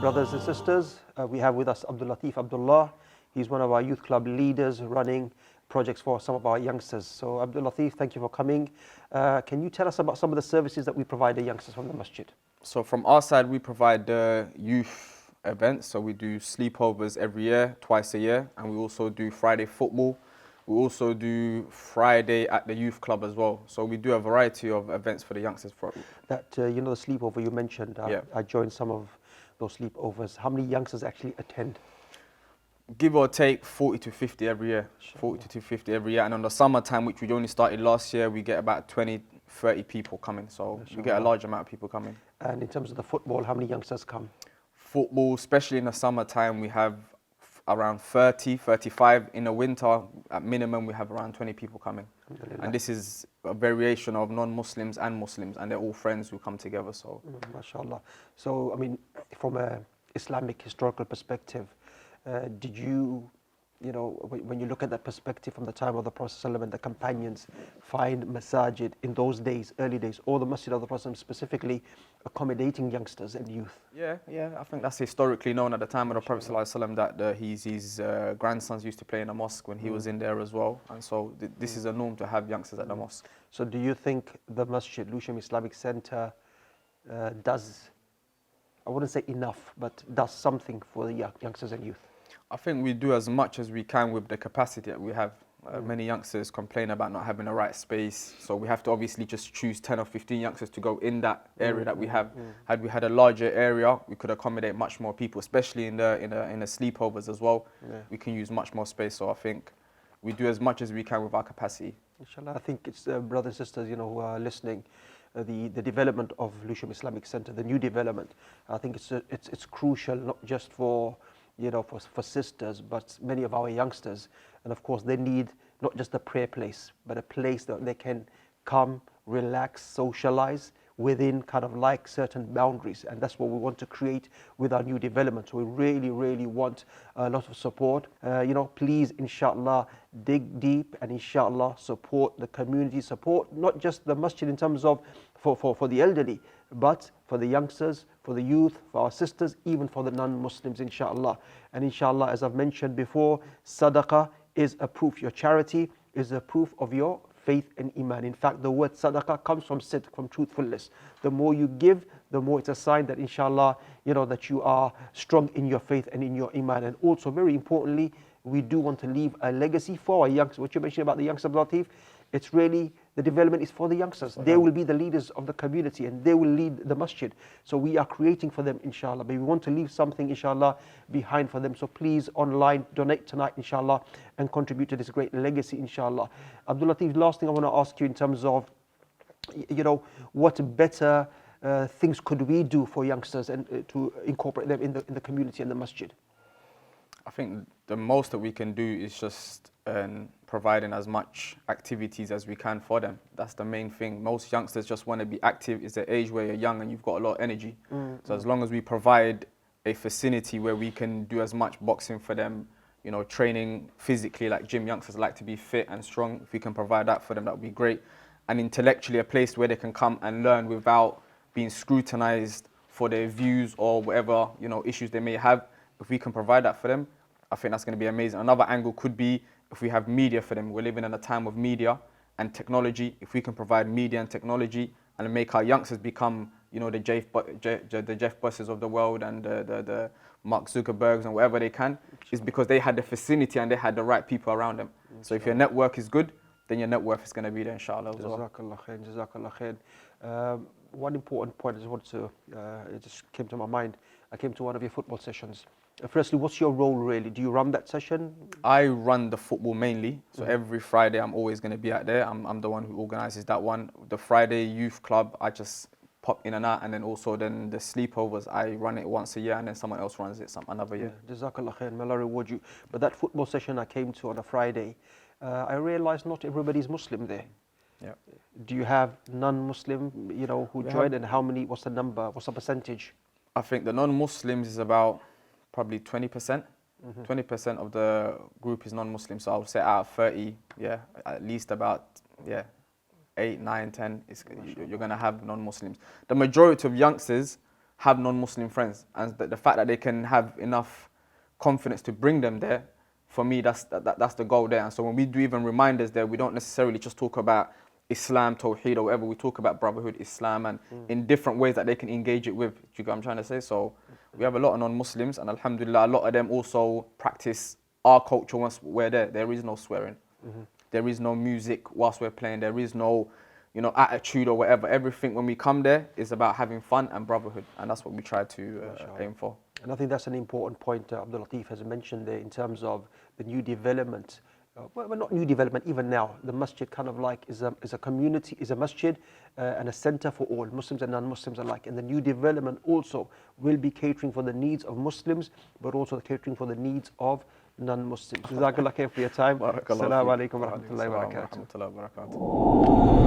Brothers and sisters, we have with us Abdul Lateef Abdillahi. He's one of our youth club leaders running projects for some of our youngsters. So Abdul Lateef, thank you for coming. Can you tell us about some of the services that we provide the youngsters from the masjid? So from our side, we provide youth events. So we do sleepovers every year, twice a year, and we also do Friday football. We also do Friday at the youth club as well. So we do a variety of events for the youngsters. The sleepover you mentioned, Yeah. I joined some of those sleepovers. How many youngsters actually attend? Give or take 40 to 50 every year. 40 to 50 every year. And on the summertime, which we only started last year, we get about 20, 30 people coming. So we get a large amount of people coming. And in terms of the football, how many youngsters come? Football, especially in the summertime, we have around 30, 35. In the winter, at minimum, we have around 20 people coming. And this is a variation of non-Muslims and Muslims, and they're all friends who come together. So, MashaAllah. So, I mean, from an Islamic historical perspective, did you, when you look at that perspective from the time of the Prophet ﷺ and the companions, find masajid in those days, early days, or the masjid of the Prophet specifically accommodating youngsters and youth? Yeah, I think that's historically known at the time of the Prophet ﷺ that his grandsons used to play in the mosque when he was in there as well. And so this is a norm to have youngsters at the mosque. So do you think the masjid, Lewisham Islamic Center, does, I wouldn't say enough, but does something for the youngsters and youth? I think we do as much as we can with the capacity that we have. Many youngsters complain about not having the right space, so we have to obviously just choose 10 or 15 youngsters to go in that area that we have. Had we had a larger area, we could accommodate much more people, especially in the sleepovers as well. We can use much more space, so I think we do as much as we can with our capacity. Inshallah, I think it's brothers and sisters, who are listening. The development of Lewisham Islamic Center, the new development, I think it's crucial not just for for sisters, but many of our youngsters. And of course, they need not just a prayer place, but a place that they can come, relax, socialize within kind of like certain boundaries. And that's what we want to create with our new development. So we really, really want a lot of support. Please, inshallah, dig deep and inshallah support the community, support not just the masjid in terms of for the elderly, but for the youngsters, for the youth, for our sisters, even for the non-Muslims, inshallah. And inshallah, as I've mentioned before, sadaqah is a proof. Your charity is a proof of your faith and iman. In fact, the word sadaqah comes from sidq, from truthfulness. The more you give, the more it's a sign that inshallah, that you are strong in your faith and in your iman. And also, very importantly, we do want to leave a legacy for our youngsters. What you mentioned about the youngsters, Lateef, it's really, the development is for the youngsters. They will be the leaders of the community and they will lead the masjid. So we are creating for them, inshallah. But we want to leave something, inshallah, behind for them. So please, online, donate tonight, inshallah, and contribute to this great legacy, inshallah. Abdul Lateef, last thing I want to ask you in terms of, what better things could we do for youngsters and to incorporate them in the community and the masjid? I think the most that we can do is just providing as much activities as we can for them. That's the main thing. Most youngsters just want to be active. It's the age where you're young and you've got a lot of energy. So as long as we provide a vicinity where we can do as much boxing for them, training physically like gym, youngsters like to be fit and strong. If we can provide that for them, that would be great. And intellectually, a place where they can come and learn without being scrutinized for their views or whatever, issues they may have. If we can provide that for them, I think that's going to be amazing. Another angle could be if we have media for them. We're living in a time of media and technology. If we can provide media and technology and make our youngsters become, the Jeff Bezoses of the world and the Mark Zuckerbergs and whatever they can, is because they had the vicinity and they had the right people around them. So if your network is good, then your net worth is going to be there, inshallah. Jazakallah khair, Jazakallah khair. One important point I just wanted to, it just came to my mind. I came to one of your football sessions. Firstly, what's your role really? Do you run that session? I run the football mainly. So every Friday, I'm always going to be out there. I'm the one who organizes that one. The Friday youth club, I just pop in and out. And then also the sleepovers, I run it once a year and then someone else runs it another year. Jazakallah khair, may Allah reward you. But that football session I came to on a Friday, I realized not everybody's Muslim there. Yeah. Do you have non-Muslim, who joined, and how many, what's the number, what's the percentage? I think the non-Muslims is about probably 20%. 20% of the group is non-Muslim. So I would say out of 30, yeah, at least about, 8, 9, 10, you're going to have non-Muslims. The majority of youngsters have non-Muslim friends. And the fact that they can have enough confidence to bring them there, for me, that's the goal there. And so when we do even reminders there, we don't necessarily just talk about Islam, Tawheed, or whatever. We talk about brotherhood, Islam, and in different ways that they can engage it with. Do you get what I'm trying to say? So we have a lot of non-Muslims, and alhamdulillah, a lot of them also practice our culture once we're there. There is no swearing. There is no music whilst we're playing. There is no, attitude or whatever. Everything when we come there is about having fun and brotherhood, and that's what we try to aim for. And I think that's an important point Abdul Lateef has mentioned there in terms of the new development. Well, not new development, even now. The masjid kind of like is a community, is a masjid and a center for all, Muslims and non-Muslims alike. And the new development also will be catering for the needs of Muslims, but also catering for the needs of non-Muslims. Jazakallah khair for your time. Assalamu alaikum wa rahmatullahi wa barakatuh.